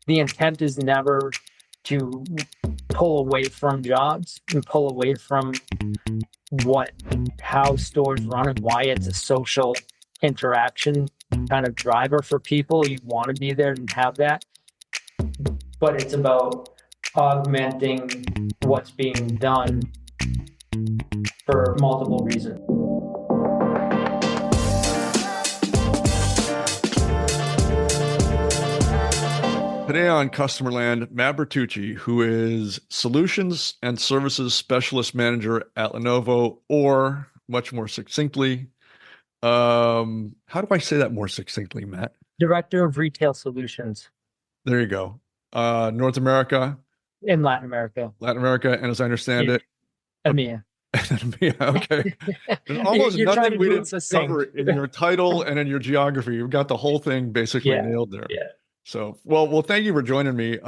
the intent is never to pull away from jobs and pull away from how stores run and why it's a social interaction kind of driver for people. You want to be there and have that, but it's about augmenting what's being done for multiple reasons. Today on Customer Land, Matt Bertucci, who is Solutions and Services Specialist Manager at Lenovo, or much more succinctly, how do I say that more succinctly, Matt? Director of Retail Solutions. There you go. North America. In Latin America. And as I understand it, EMEA. Okay. There's almost nothing we didn't cover in your title and in your geography. You've got the whole thing basically nailed there. Yeah. So, well, thank you for joining me.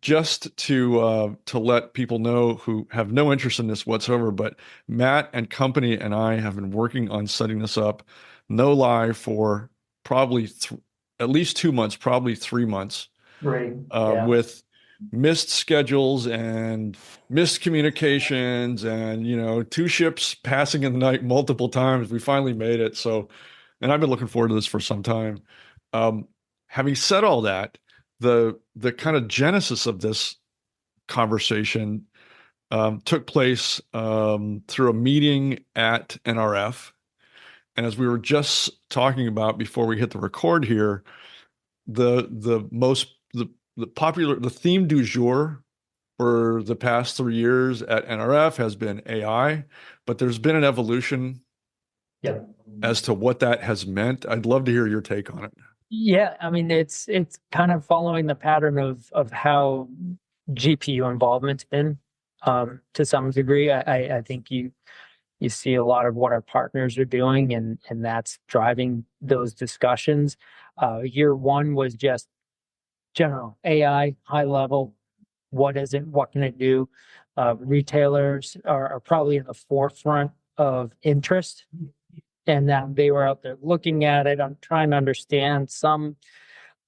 Just to let people know who have no interest in this whatsoever, but Matt and company and I have been working on setting this up, no lie, for probably at least 2 months, probably 3 months, right? With missed schedules and missed communications and, 2 ships passing in the night multiple times. We finally made it. So, and I've been looking forward to this for some time. Having said all that, the kind of genesis of this conversation took place through a meeting at NRF. And as we were just talking about before we hit the record here, the theme du jour for the past 3 years at NRF has been AI, but there's been an evolution as to what that has meant. I'd love to hear your take on it. Yeah, I mean, it's kind of following the pattern of how GPU involvement's been to some degree. I think you see a lot of what our partners are doing, and that's driving those discussions. Year one was just general AI, high level. What is it? What can it do? Retailers are probably in the forefront of interest, and that they were out there looking at it. I'm trying to understand. Some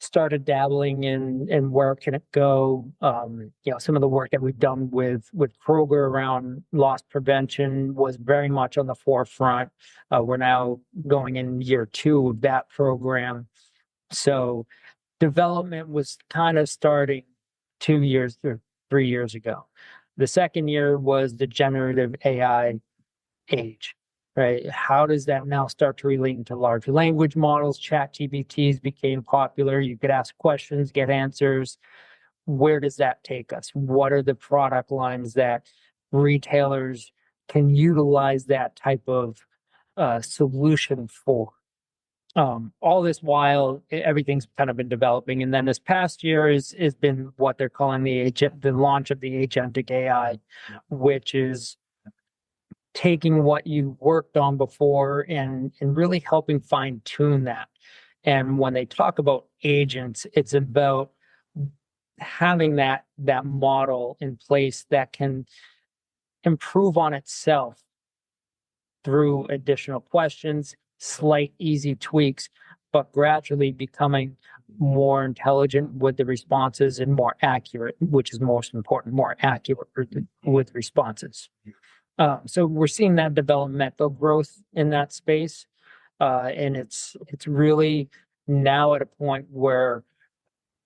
started dabbling in where can it go. Some of the work that we've done with Kroger around loss prevention was very much on the forefront. We're now going in year 2 of that program. So development was kind of starting 2 years or 3 years ago. The second year was the generative AI age. Right? How does that now start to relate into large language models? ChatGPTs became popular. You could ask questions, get answers. Where does that take us? What are the product lines that retailers can utilize that type of solution for? All this while, everything's kind of been developing. And then this past year has been what they're calling the launch of the agentic AI, which is taking what you worked on before and really helping fine tune that. And when they talk about agents, it's about having that model in place that can improve on itself through additional questions, slight, easy tweaks, but gradually becoming more intelligent with the responses and more accurate, which is most important, more accurate with responses. So we're seeing that developmental growth in that space, and it's really now at a point where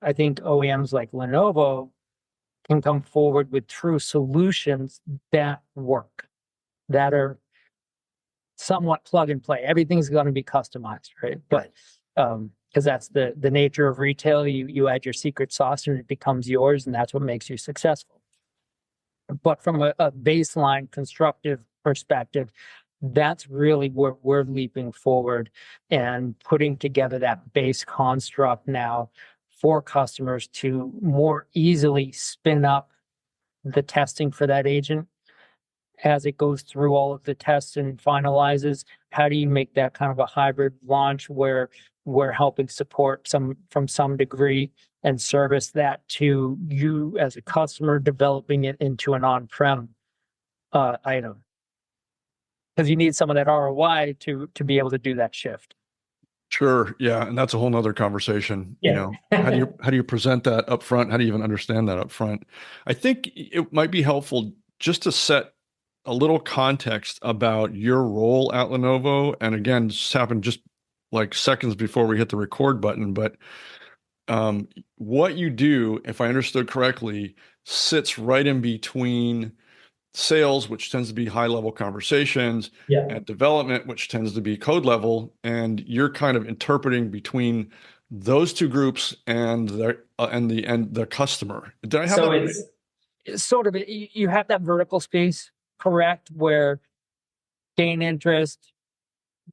I think OEMs like Lenovo can come forward with true solutions that work, that are somewhat plug and play. Everything's going to be customized, right? But because that's the nature of retail, you add your secret sauce and it becomes yours, and that's what makes you successful. But from a baseline constructive perspective, that's really where we're leaping forward and putting together that base construct now for customers to more easily spin up the testing for that agent as it goes through all of the tests and finalizes. How do you make that kind of a hybrid launch where we're helping support from some degree and service that to you as a customer, developing it into an on-prem item? Because you need some of that ROI to be able to do that shift. Sure. Yeah. And that's a whole nother conversation. Yeah. How do you present that up front? How do you even understand that up front? I think it might be helpful just to set a little context about your role at Lenovo. And again, this happened just like seconds before we hit the record button, but what you do, if I understood correctly, sits right in between sales, which tends to be high level conversations, Yeah. and development, which tends to be code level. And you're kind of interpreting between those two groups and the customer. Did I have So that right? it's sort of, you have that vertical space, correct, where gain interest,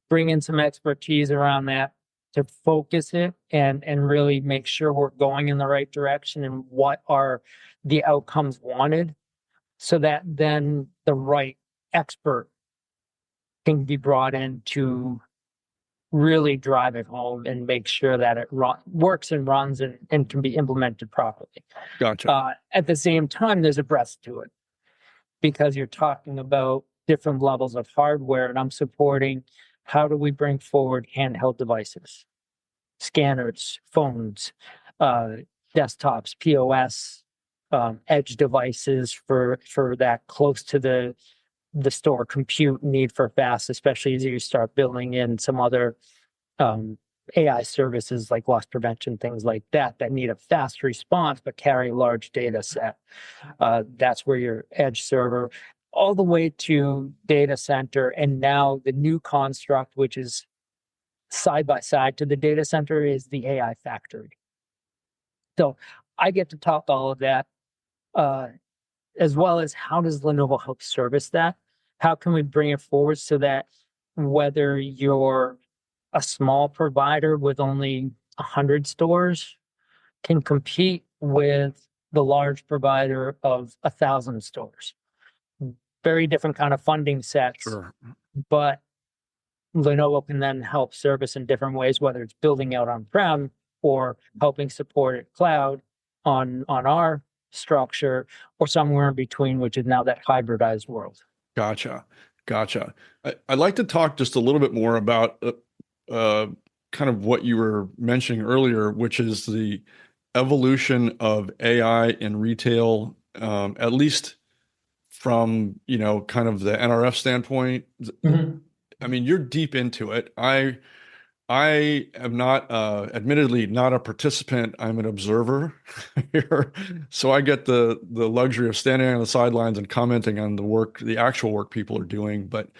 bring in some expertise around that to focus it and really make sure we're going in the right direction and what are the outcomes wanted, so that then the right expert can be brought in to really drive it home and make sure that it works and runs and can be implemented properly. Gotcha. At the same time, there's a breadth to it because you're talking about different levels of hardware, and I'm supporting how do we bring forward handheld devices, scanners, phones, uh, desktops, POS, edge devices for that close to the store compute need for fast, especially as you start building in some other um, AI services like loss prevention, things like that, that need a fast response but carry a large data set. That's where your edge server, all the way to data center, and now the new construct, which is side by side to the data center, is the AI factory. So I get to talk all of that, uh, as well as how does Lenovo help service that? How can we bring it forward so that whether you're a small provider with only 100 stores can compete with the large provider of 1,000 stores. Very different kind of funding sets, Sure. but Lenovo can then help service in different ways, whether it's building out on-prem or helping support it cloud on our structure, or somewhere in between, which is now that hybridized world. Gotcha. Gotcha. I'd like to talk just a little bit more about uh, kind of what you were mentioning earlier, which is the evolution of AI in retail, at least from, kind of the NRF standpoint. Mhm. I mean, you're deep into it. I am not, admittedly, not a participant. I'm an observer here, so I get the luxury of standing on the sidelines and commenting on the actual work people are doing. But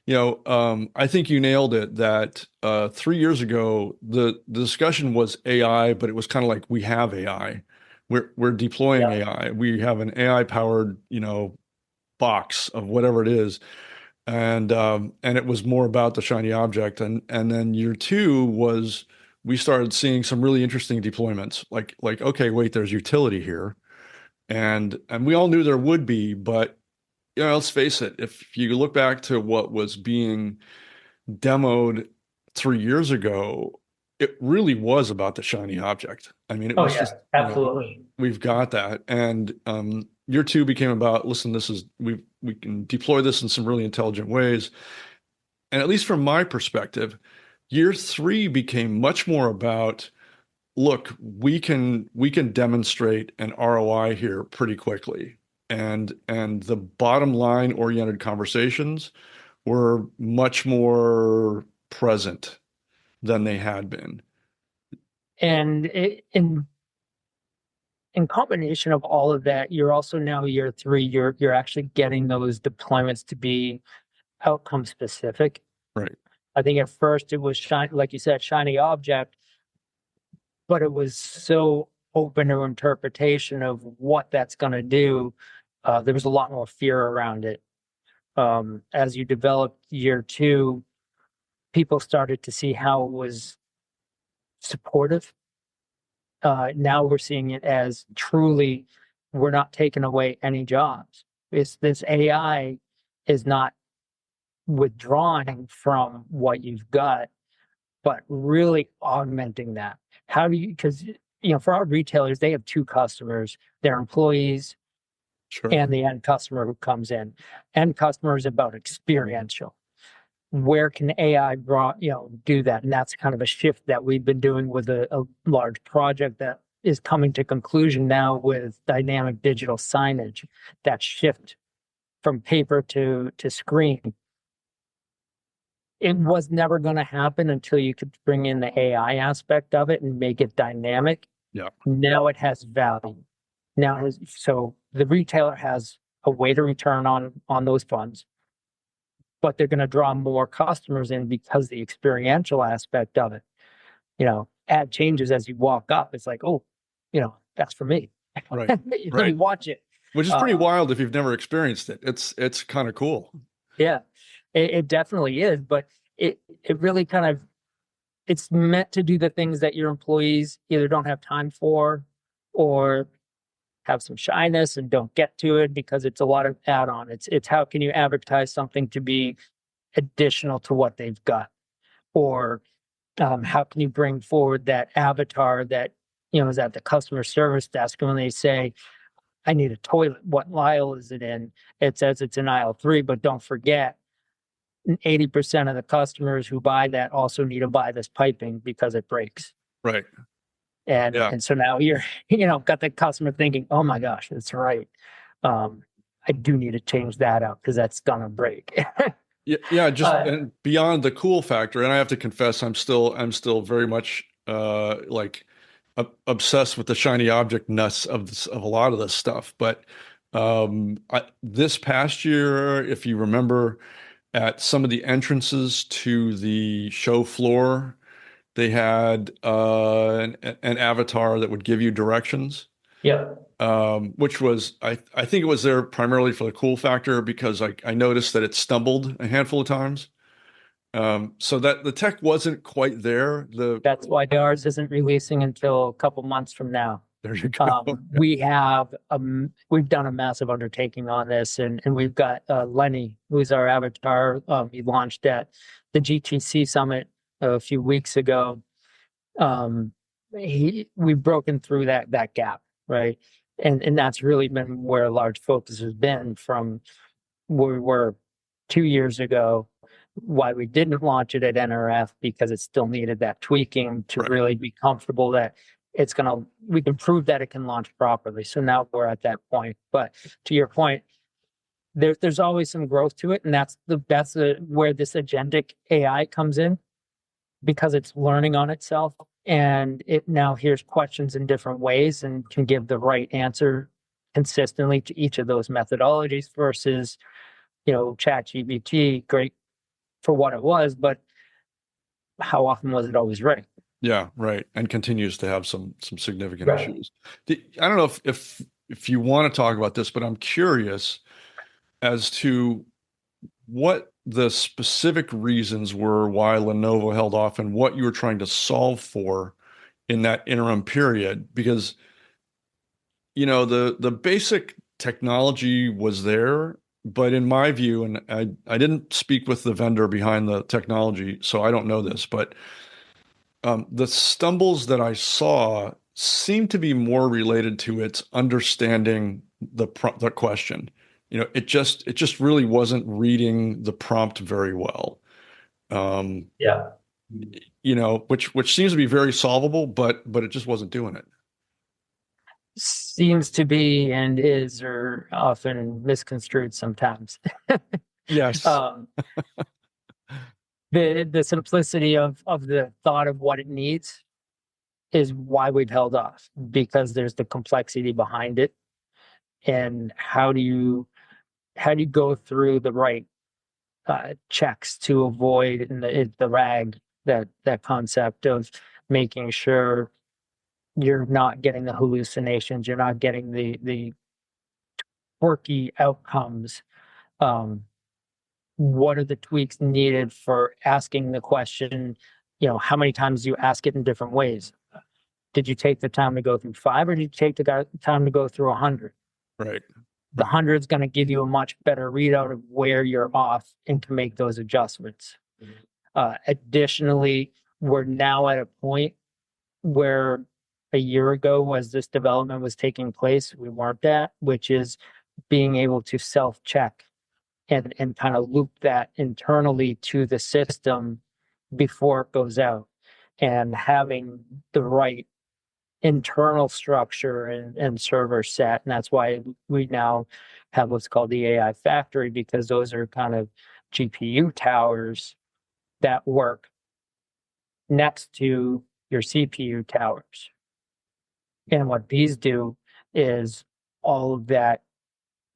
I think you nailed it. That 3 years ago, the discussion was AI, but it was kind of like we have AI, we're deploying Yeah. AI, we have an AI powered, box of whatever it is, and it was more about the shiny object. And then year two was we started seeing some really interesting deployments. Like okay, wait, there's utility here, and we all knew there would be, but let's face it, if you look back to what was being demoed 3 years ago, it really was about the shiny object. I mean, it Oh was yeah, just, absolutely. we've got that. And year two became about, listen, we can deploy this in some really intelligent ways. And at least from my perspective, year three became much more about, look, we can demonstrate an ROI here pretty quickly. And the bottom line oriented conversations were much more present than they had been. And in combination of all of that, you're also now year three, you're actually getting those deployments to be outcome specific. Right. I think at first it was shiny, like you said, shiny object, but it was so open to interpretation of what that's going to do. There was a lot more fear around it. As you developed year two, people started to see how it was supportive. Now we're seeing it as truly, we're not taking away any jobs. It's this AI is not withdrawing from what you've got, but really augmenting that. How do you, because, for our retailers, they have two customers, their employees Sure. and the end customer who comes in. End customer is about experiential. where can AI do that? And that's kind of a shift that we've been doing with a large project that is coming to conclusion now with dynamic digital signage. That shift from paper to screen. It was never going to happen until you could bring in the AI aspect of it and make it dynamic. Yeah. Now it has value. So the retailer has a way to return on those funds, but they're going to draw more customers in because the experiential aspect of it. Ad changes as you walk up. It's like, oh, that's for me. Right. Let me Right. watch it. Which is pretty wild if you've never experienced it. It's kind of cool. Yeah, it definitely is, but it really it's meant to do the things that your employees either don't have time for or have some shyness and don't get to it because it's a lot of add-on. It's how can you advertise something to be additional to what they've got, or how can you bring forward that avatar that is at the customer service desk, and when they say, I need a toilet, what aisle is it in? It says it's in aisle 3, but don't forget 80% of the customers who buy that also need to buy this piping because it breaks. Right. And so now you're got the customer thinking, oh my gosh, that's right. I do need to change that out because that's gonna break. Yeah, just and beyond the cool factor, and I have to confess, I'm still very much obsessed with the shiny object nuts of a lot of this stuff. But this past year, if you remember, at some of the entrances to the show floor, they had an avatar that would give you directions. Yeah. Which was I think it was there primarily for the cool factor because I noticed that it stumbled a handful of times. So that the tech wasn't quite there. That's why ours isn't releasing until a couple months from now. There you go. We've done a massive undertaking on this, and we've got Lenny, who's our avatar. He launched at the GTC Summit a few weeks ago. We've broken through that gap, right? And that's really been where a large focus has been from where we were 2 years ago. Why we didn't launch it at NRF because it still needed that tweaking to really be comfortable that we can prove that it can launch properly. So now we're at that point. But to your point, there's always some growth to it, and that's where this agentic AI comes in, because it's learning on itself and it now hears questions in different ways and can give the right answer consistently to each of those methodologies versus, ChatGPT, great for what it was, but how often was it always right? Yeah, right. And continues to have some significant issues. I don't know if you want to talk about this, but I'm curious as to what the specific reasons were why Lenovo held off and what you were trying to solve for in that interim period. Because, the basic technology was there, but in my view, and I didn't speak with the vendor behind the technology, so I don't know this, but the stumbles that I saw seemed to be more related to its understanding the question. It just really wasn't reading the prompt very well. Which seems to be very solvable, but it just wasn't doing it. Seems to be and is or often misconstrued sometimes. Yes. The simplicity of the thought of what it needs is why we've held off, because there's the complexity behind it. And how do you go through the right checks to avoid the RAG, that concept of making sure you're not getting the hallucinations, you're not getting the quirky outcomes. What are the tweaks needed for asking the question? How many times do you ask it in different ways? Did you take the time to go through 5, or did you take the time to go through 100? Right. The 100 is going to give you a much better readout of where you're off and to make those adjustments. Additionally, we're now at a point where a year ago, as this development was taking place, we weren't at, which is being able to self-check and kind of loop that internally to the system before it goes out, and having the right internal structure and server set. And that's why we now have what's called the AI factory, because those are kind of GPU towers that work next to your CPU towers. And what these do is all of that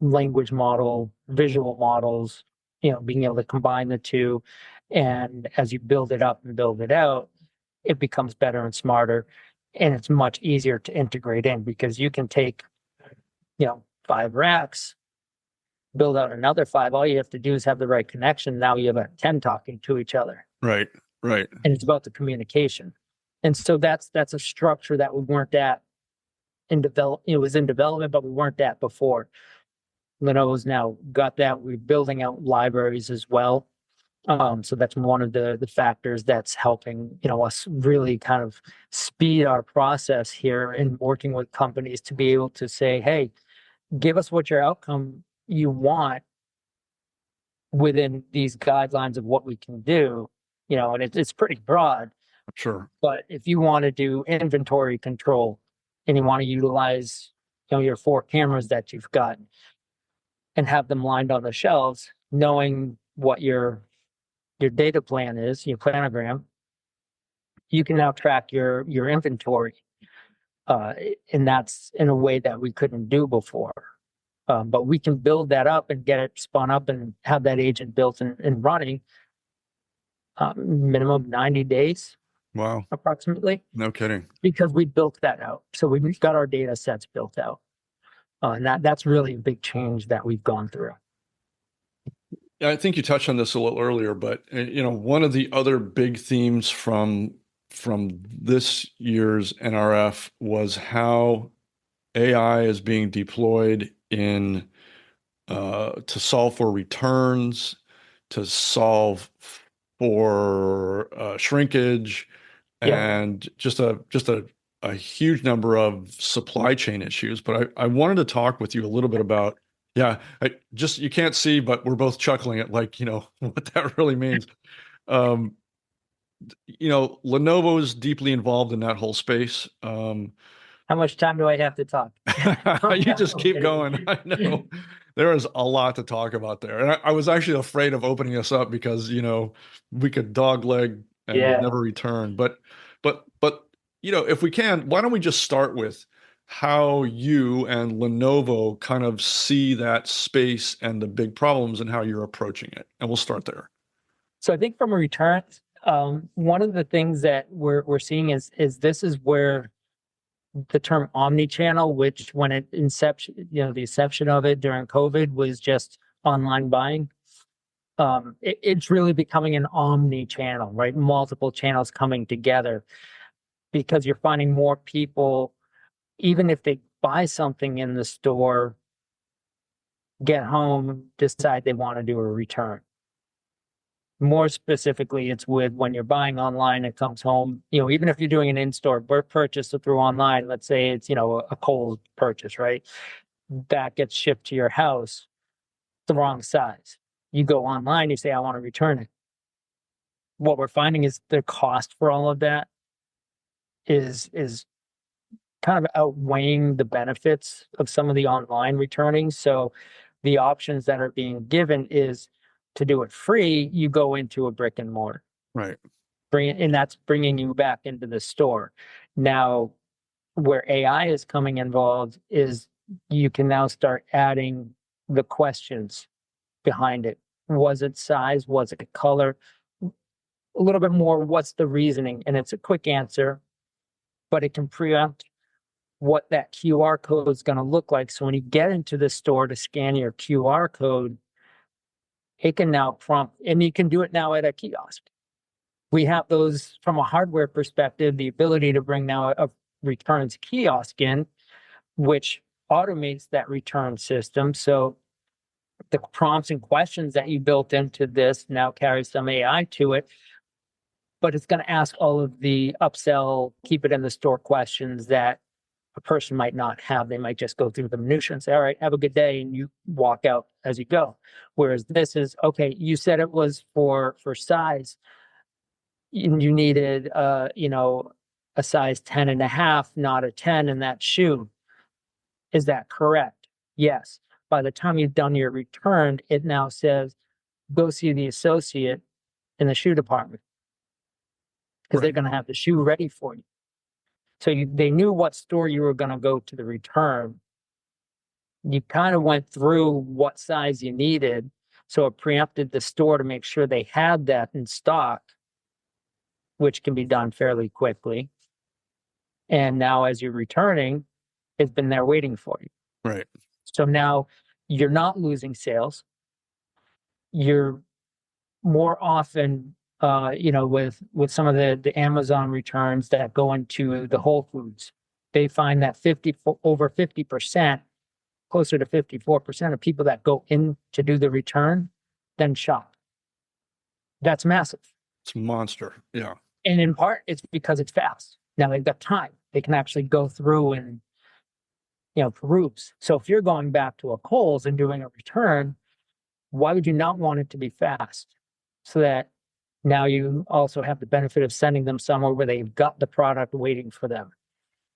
language model, visual models, being able to combine the two. And as you build it up and build it out, it becomes better and smarter. And it's much easier to integrate in, because you can take, 5 racks, build out another 5. All you have to do is have the right connection. Now you have 10 talking to each other. Right. Right. And it's about the communication. And so that's a structure that we weren't at in develop. It was in development, but we weren't at before. Lenovo's now got that. We're building out libraries as well. So that's one of the factors that's helping, us really kind of speed our process here, and working with companies to be able to say, hey, give us what your outcome you want within these guidelines of what we can do, and it's pretty broad. Sure. But if you want to do inventory control and you want to utilize, your 4 cameras that you've got and have them lined on the shelves, knowing what your data plan is, your planogram, you can now track your inventory. And that's in a way that we couldn't do before. But we can build that up and get it spun up and have that agent built and running minimum 90 days. Wow. Approximately. No kidding. Because we built that out. So we've got our data sets built out. And that's really a big change that we've gone through. Yeah, I think you touched on this a little earlier, but one of the other big themes from this year's NRF was how AI is being deployed in to solve for returns, to solve for shrinkage, and just a huge number of supply chain issues. But I wanted to talk with you a little bit about, you can't see, but we're both chuckling at what that really means. Lenovo is deeply involved in that whole space. How much time do I have to talk? You just keep going. I know there is a lot to talk about there. And I was actually afraid of opening us up because, we could dogleg and never return. But, if we can, why don't we just start with how you and Lenovo kind of see that space and the big problems and how you're approaching it. And we'll start there. So I think from a return, one of the things that we're seeing is this is where the term omni-channel, which when the inception of it during COVID was just online buying. It's really becoming an omni-channel, right? Multiple channels coming together, because you're finding more people, even if they buy something in the store, get home, decide they want to do a return. More specifically, it's with when you're buying online, it comes home, even if you're doing an in-store purchase through online, let's say it's, a Kohl's purchase, right? That gets shipped to your house, the wrong size. You go online, you say, I want to return it. What we're finding is the cost for all of that is kind of outweighing the benefits of some of the online returning. So the options that are being given is to do it free, you go into a brick and mortar. Right. And that's bringing you back into the store. Now, where AI is coming involved is you can now start adding the questions behind it. Was it size? Was it color? A little bit more, what's the reasoning? And it's a quick answer, but it can preempt what that QR code is going to look like. So when you get into the store to scan your QR code, it can now prompt, and you can do it now at a kiosk. We have those from a hardware perspective, the ability to bring now a returns kiosk in, which automates that return system. So the prompts and questions that you built into this now carry some AI to it, but it's going to ask all of the upsell, keep it in the store questions that a person might not have. They might just go through the minutia and say, all right, have a good day, and you walk out as you go. Whereas this is, okay, you said it was for size, and you needed a size 10.5, not a 10 in that shoe. Is that correct? Yes. By the time you've done your return, it now says, go see the associate in the shoe department, because they're going to have the shoe ready for you. So they knew what store you were going to go to the return. You kind of went through what size you needed. So it preempted the store to make sure they had that in stock, which can be done fairly quickly. And now as you're returning, it's been there waiting for you. Right. So now you're not losing sales. You're more often, with some of the Amazon returns that go into the Whole Foods, they find that over 50%, closer to 54% of people that go in to do the return then shop. That's massive. It's a monster. Yeah. And in part, it's because it's fast. Now they've got time. They can actually go through and, peruse. So if you're going back to a Kohl's and doing a return, why would you not want it to be fast? So that now you also have the benefit of sending them somewhere where they've got the product waiting for them.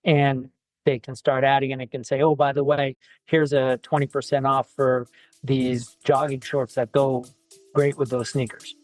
And they can start adding, and it can say, oh, by the way, here's a 20% off for these jogging shorts that go great with those sneakers.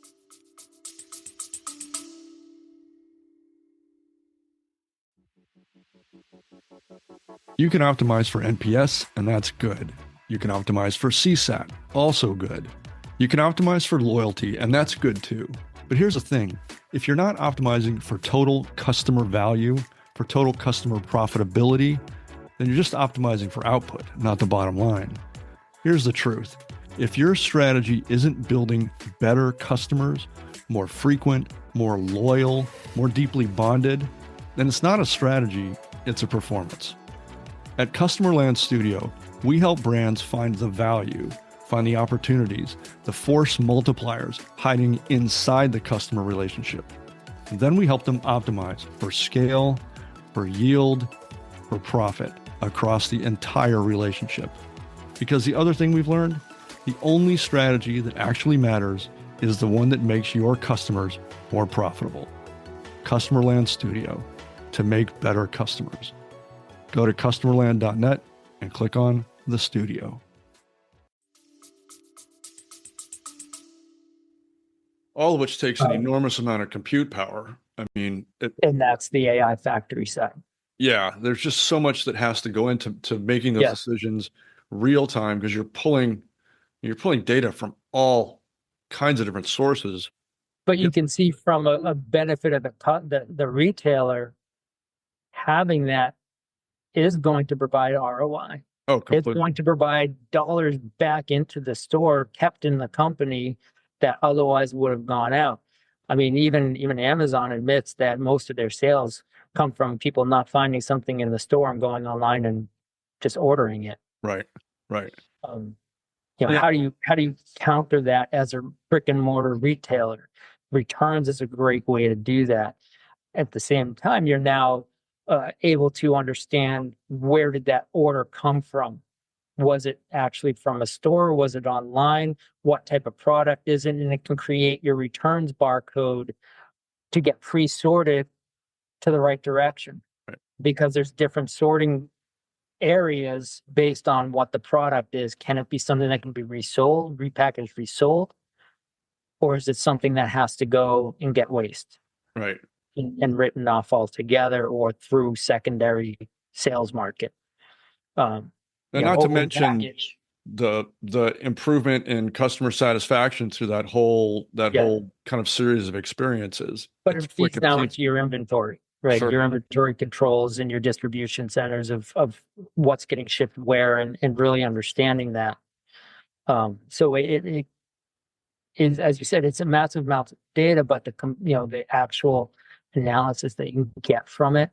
You can optimize for NPS, and that's good. You can optimize for CSAT, also good. You can optimize for loyalty, and that's good too. But here's the thing. If you're not optimizing for total customer value, for total customer profitability, then you're just optimizing for output, not the bottom line. Here's the truth. If your strategy isn't building better customers, more frequent, more loyal, more deeply bonded, then it's not a strategy, it's a performance. At Customerland Studio, we help brands find the value, find the opportunities, the force multipliers hiding inside the customer relationship. And then we help them optimize for scale, for yield, for profit across the entire relationship. Because the other thing we've learned, the only strategy that actually matters is the one that makes your customers more profitable. Customerland Studio, to make better customers. Go to customerland.net and click on the studio. All of which takes an enormous amount of compute power. I mean, and that's the AI factory side. Yeah, there's just so much that has to go into making those decisions real time, because you're pulling data from all kinds of different sources. But you can see from a benefit of the retailer, having that is going to provide ROI. Oh, completely. It's going to provide dollars back into the store, kept in the company, that otherwise would have gone out. I mean, even Amazon admits that most of their sales come from people not finding something in the store and going online and just ordering it. Right. How do you counter that as a brick and mortar retailer? Returns is a great way to do that. At the same time, you're now able to understand, where did that order come from? Was it actually from a store? Was it online? What type of product is it? And it can create your returns barcode to get pre-sorted to the right direction. Right. Because there's different sorting areas based on what the product is. Can it be something that can be resold, repackaged, resold? Or is it something that has to go and get waste? Right. And written off altogether, or through secondary sales market. And not to mention the improvement in customer satisfaction through that whole kind of series of experiences. But it feeds down into your inventory, right? Sure. Your inventory controls and your distribution centers of what's getting shipped where, and really understanding that. So it is, as you said, it's a massive amount of data, but the actual analysis that you get from it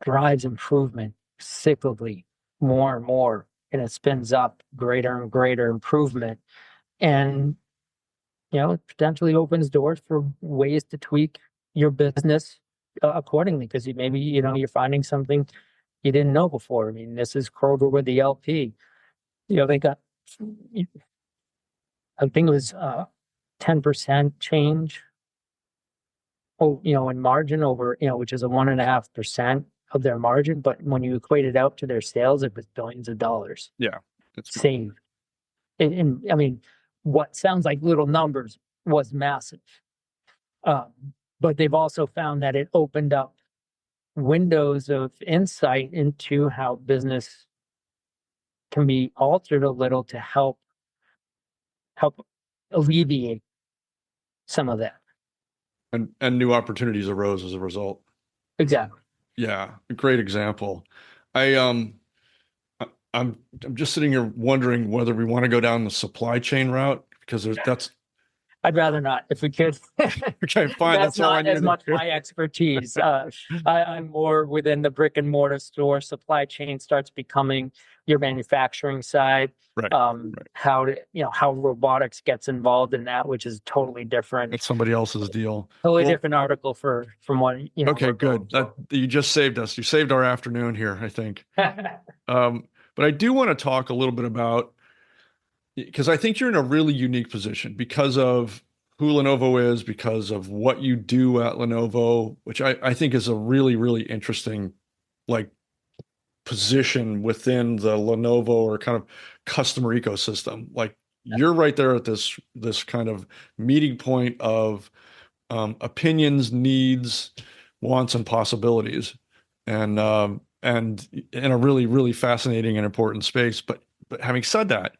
drives improvement cyclically, more and more, and it spins up greater and greater improvement, and it potentially opens doors for ways to tweak your business accordingly, because maybe you're finding something you didn't know before. I mean, this is Kroger with the LP. They got, I think it was 10% change, in margin over, which is a 1.5% of their margin. But when you equate it out to their sales, it was billions of dollars Yeah. It's saved. And I mean, what sounds like little numbers was massive. But they've also found that it opened up windows of insight into how business can be altered a little to help alleviate some of that. and new opportunities arose as a result. Exactly. Yeah, a great example. I I'm just sitting here wondering whether we want to go down the supply chain route because that's I'd rather not, if we could. okay, fine. That's That's all I not as need. much my expertise. I'm more within the brick and mortar store. Supply chain starts becoming your manufacturing side. Right. How how robotics gets involved in that, which is totally different. It's somebody else's deal. Totally Well, different article from what okay, we're good. going You just saved us. You saved our afternoon here, I think. for. But I do want to talk a little bit about because I think you're in a really unique position because of who Lenovo is, because of what you do at Lenovo, which I think is a really, really interesting like position within the Lenovo or kind of customer ecosystem. Like you're right there at this kind of meeting point of opinions, needs, wants, and possibilities, and in a really, really fascinating and important space. But having said that,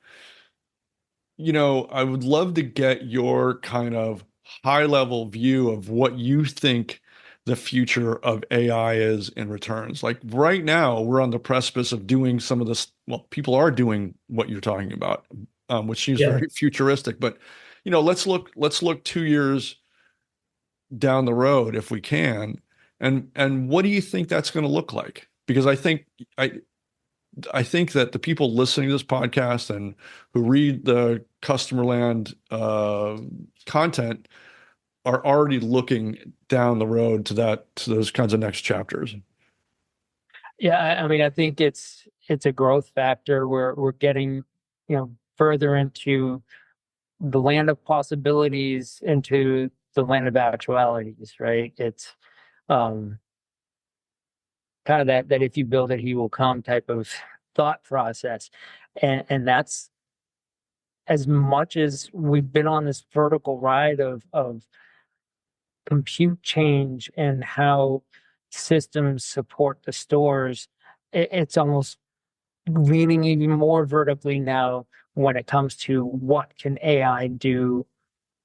I would love to get your kind of high level view of what you think the future of AI is in returns. Like right now, we're on the precipice of doing some of this. Well, people are doing what you're talking about, which seems Yeah. very futuristic. But let's look 2 years down the road if we can, and what do you think that's going to look like? Because I think that the people listening to this podcast and who read the Customerland content are already looking down the road to those kinds of next chapters. Yeah, I mean, I think it's a growth factor. We're getting, further into the land of possibilities, into the land of actualities, right? It's um kind of that if you build it, he will come type of thought process. And that's, as much as we've been on this vertical ride of compute change and how systems support the stores, it's almost leaning even more vertically now when it comes to what can AI do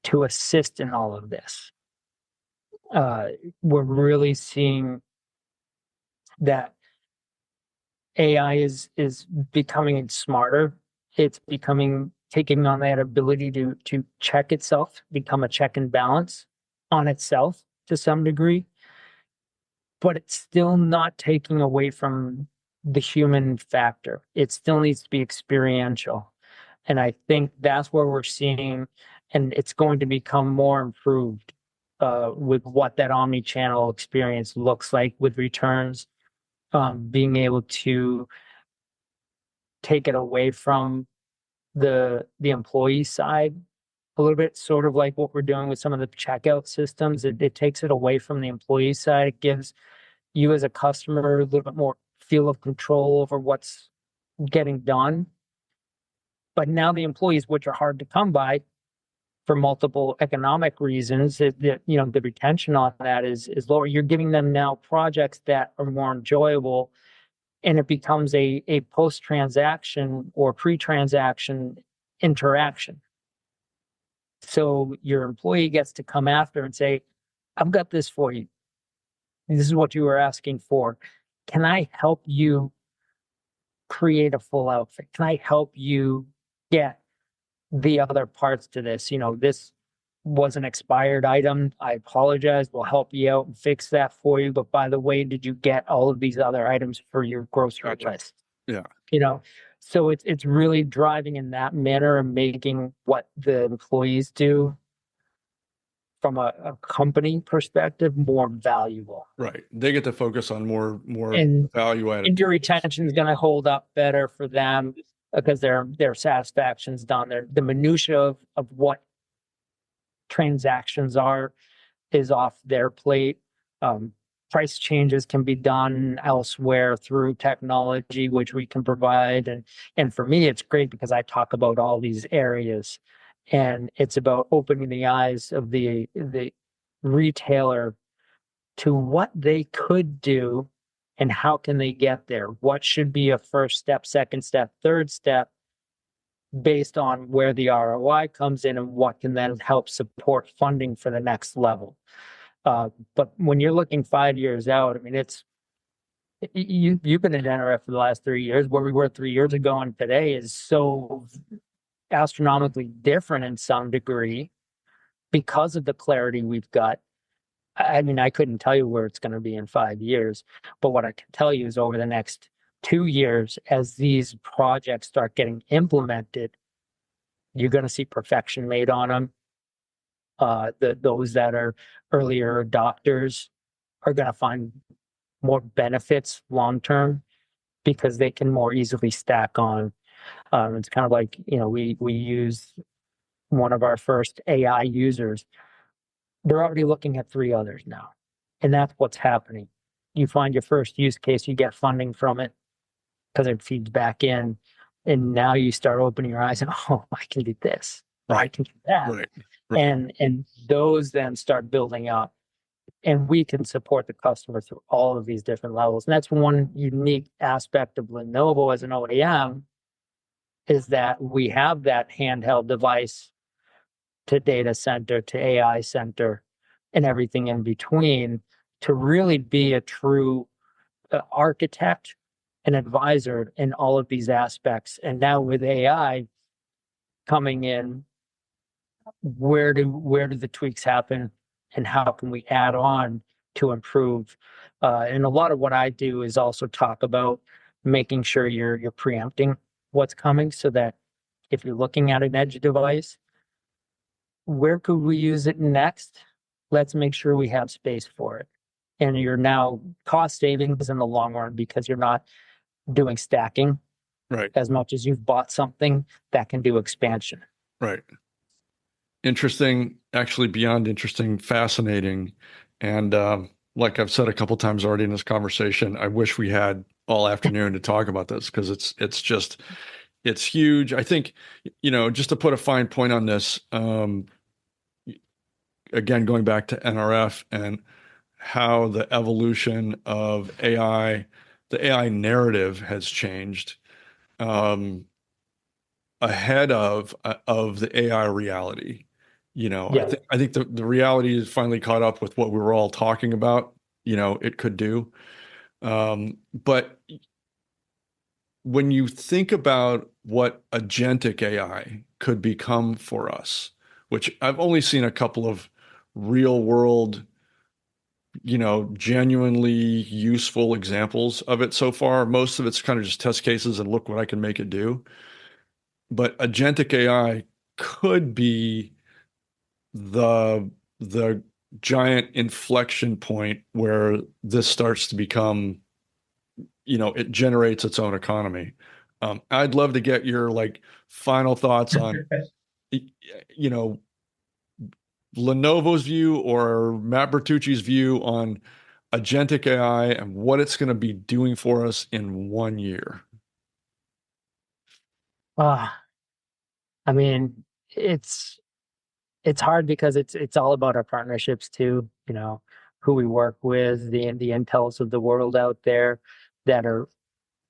to assist in all of this. We're really seeing that AI is becoming smarter. It's becoming taking on that ability to check itself, become a check and balance on itself to some degree, but it's still not taking away from the human factor. It still needs to be experiential. And I think that's where we're seeing, and it's going to become more improved with what that omni-channel experience looks like with returns, being able to take it away from the employee side a little bit, sort of like what we're doing with some of the checkout systems. It takes it away from the employee side. It gives you as a customer a little bit more feel of control over what's getting done. But now the employees, which are hard to come by for multiple economic reasons, the retention on that is lower. You're giving them now projects that are more enjoyable, and it becomes a post-transaction or pre-transaction interaction. So your employee gets to come after and say, I've got this for you. This is what you were asking for. Can I help you create a full outfit? Can I help you get the other parts to this? This was an expired item. I apologize. We'll help you out and fix that for you. But by the way, did you get all of these other items for your grocery list? Yeah. So it's really driving in that manner and making what the employees do from a company perspective, more valuable. Right. They get to focus on more And value added. injury retention is going to hold up better for them because their satisfaction's done. The minutia of what transactions are is off their plate. Price changes can be done elsewhere through technology, which we can provide. And for me, it's great because I talk about all these areas, and it's about opening the eyes of the retailer to what they could do and how can they get there. What should be a first step, second step, third step, based on where the ROI comes in and what can then help support funding for the next level. But when you're looking 5 years out, I mean, you've been in NRF for the last 3 years. Where we were 3 years ago and today is so astronomically different in some degree because of the clarity we've got. I mean, I couldn't tell you where it's going to be in 5 years, but what I can tell you is over the next 2 years, as these projects start getting implemented, you're going to see perfection made on them. Those that are earlier adopters are going to find more benefits long term because they can more easily stack on. It's kind of like, we use one of our first AI users. They're already looking at 3 others now. And that's what's happening. You find your first use case, you get funding from it because it feeds back in. And now you start opening your eyes and, oh, I can do this. Right. I can do that. Right. And those then start building up. And we can support the customer through all of these different levels. And that's one unique aspect of Lenovo as an OEM, is that we have that handheld device to data center, to AI center, and everything in between to really be a true architect and advisor in all of these aspects. And now with AI coming in, where do the tweaks happen and how can we add on to improve? And a lot of what I do is also talk about making sure you're preempting what's coming so that if you're looking at an edge device, where could we use it next? Let's make sure we have space for it. And you're now cost savings in the long run because you're not doing stacking Right. as much as you've bought something that can do expansion. Right. Interesting, actually beyond interesting, fascinating. And like I've said a couple times already in this conversation, I wish we had all afternoon to talk about this because it's huge. I think, just to put a fine point on this, again, going back to NRF and how the evolution of AI, the AI narrative has changed ahead of the AI reality. Yeah. I think the reality is finally caught up with what we were all talking about, it could do. But when you think about what agentic AI could become for us, which I've only seen a couple of real world, genuinely useful examples of it so far. Most of it's kind of just test cases and look what I can make it do. But agentic AI could be the giant inflection point where this starts to become, it generates its own economy. I'd love to get your final thoughts on, Lenovo's view or Matt Bertucci's view on agentic AI and what it's going to be doing for us in 1 year. I mean, it's hard because it's all about our partnerships too, who we work with, the Intels of the world out there that are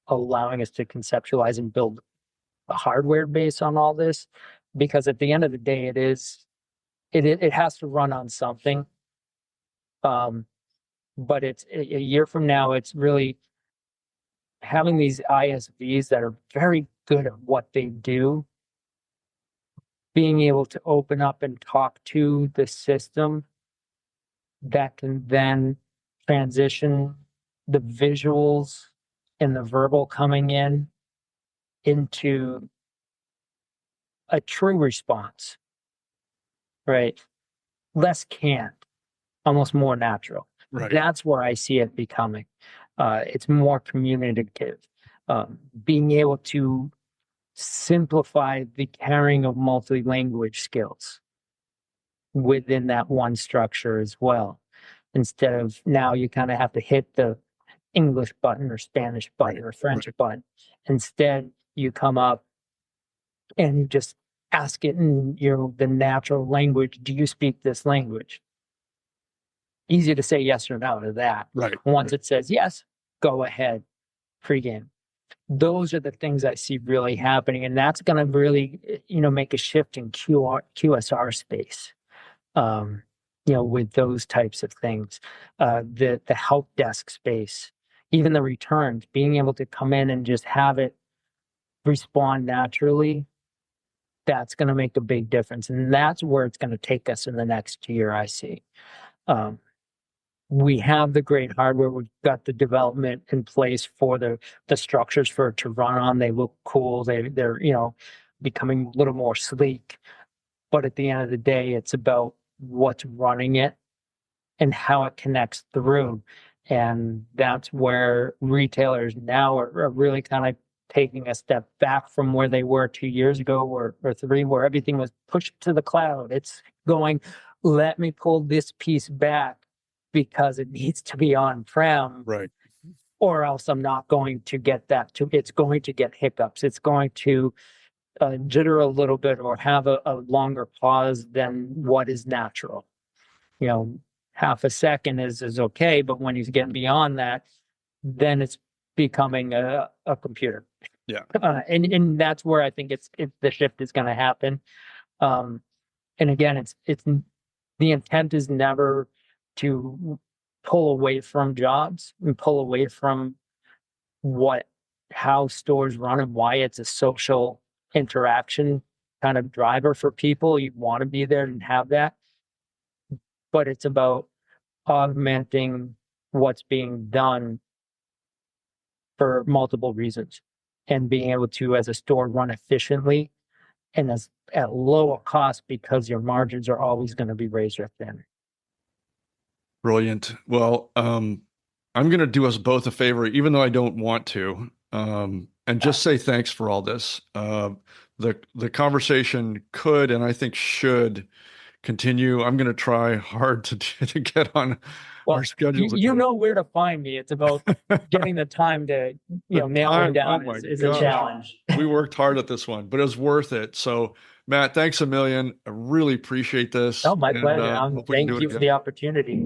allowing us to conceptualize and build a hardware base on all this. Because at the end of the day, it has to run on something. But it's a year from now, it's really having these ISVs that are very good at what they do, being able to open up and talk to the system that can then transition the visuals and the verbal coming into a true response, right? less canned, almost more natural. Right. That's where I see it becoming. It's more communicative. Being able to simplify the carrying of multi-language skills within that one structure as well. Instead of now you kind of have to hit the English button or Spanish button or French button. Instead, you come up and you just ask it in the natural language. Do you speak this language? Easy to say yes or no to that. Right. Once it says yes, go ahead, pregame. Those are the things I see really happening, and that's going to really, make a shift in QSR space. With those types of things, the help desk space, even the returns, being able to come in and just have it respond naturally, that's going to make a big difference. And that's where it's going to take us in the next year, I see. We have the great hardware. We've got the development in place for the structures for it to run on. They look cool. They're becoming a little more sleek. But at the end of the day, it's about what's running it and how it connects through. And that's where retailers now are really kind of taking a step back from where they were 2 years ago or 3, where everything was pushed to the cloud. It's going, let me pull this piece back because it needs to be on-prem. Right. Or else I'm not going to get that it's going to get hiccups. It's going to jitter a little bit or have a longer pause than what is natural. Half a second is okay, but when you get beyond that, then it's becoming a computer. Yeah. And that's where I think the shift is going to happen. And again, it's the intent is never to pull away from jobs and pull away from how stores run and why it's a social interaction kind of driver for people. You want to be there and have that, but it's about augmenting what's being done for multiple reasons and being able to, as a store, run efficiently and at lower cost because your margins are always going to be razor thin. Brilliant. Well, I'm going to do us both a favor, even though I don't want to, and just say thanks for all this. The conversation could, and I think should, continue. I'm going to try hard to get on our schedules. You know where to find me. It's about getting the time to nail it down is a challenge. We worked hard at this one, but it was worth it. So Matt, thanks a million. I really appreciate this. Oh, my pleasure. Thank you for the opportunity.